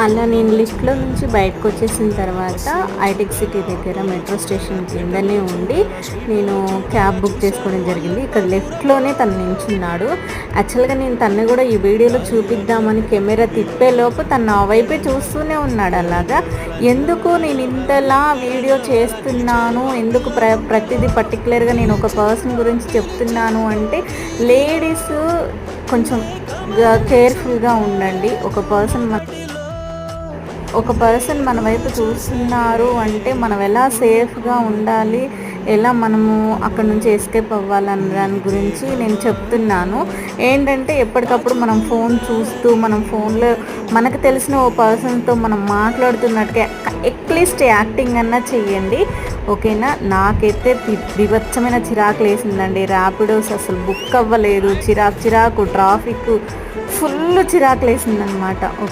అలా నేను లిఫ్ట్లో నుంచి బయటకు వచ్చేసిన తర్వాత హైటెక్ సిటీ దగ్గర మెట్రో స్టేషన్ కిందనే ఉండి నేను క్యాబ్ బుక్ చేసుకోవడం జరిగింది. ఇక్కడ లెఫ్ట్లోనే తను నించున్నాడు. యాక్చువల్గా నేను తను కూడా ఈ వీడియోలో చూపిద్దామని కెమెరా తిప్పేలోపు తను నా వైపే చూస్తూనే ఉన్నాడు. అలాగా ఎందుకు నేను ఇంతలా వీడియో చేస్తున్నాను, ఎందుకు ప్రతిదీ పర్టికులర్గా నేను ఒక పర్సన్ గురించి చెప్తున్నాను అంటే, లేడీస్ కొంచెం కేర్ఫుల్గా ఉండండి. ఒక పర్సన్ మన వైపు చూస్తున్నారు అంటే మనం ఎలా సేఫ్గా ఉండాలి, ఎలా మనము అక్కడ నుంచి ఎస్కేప్ అవ్వాలన్న దాని గురించి నేను చెప్తున్నాను. ఏంటంటే ఎప్పటికప్పుడు మనం ఫోన్ చూస్తూ మనం ఫోన్లో మనకు తెలిసిన ఓ పర్సన్తో మనం మాట్లాడుతున్నట్టుగా అట్లీస్ట్ యాక్టింగ్ అన్నా చెయ్యండి, ఓకేనా. నాకైతే బీభత్సమైన చిరాకు లేసిందండి. ర్యాపిడోస్ అసలు బుక్ అవ్వలేదు, చిరాకు ట్రాఫిక్ ఫుల్ చిరాకు లేసిందనమాట. ఓకే.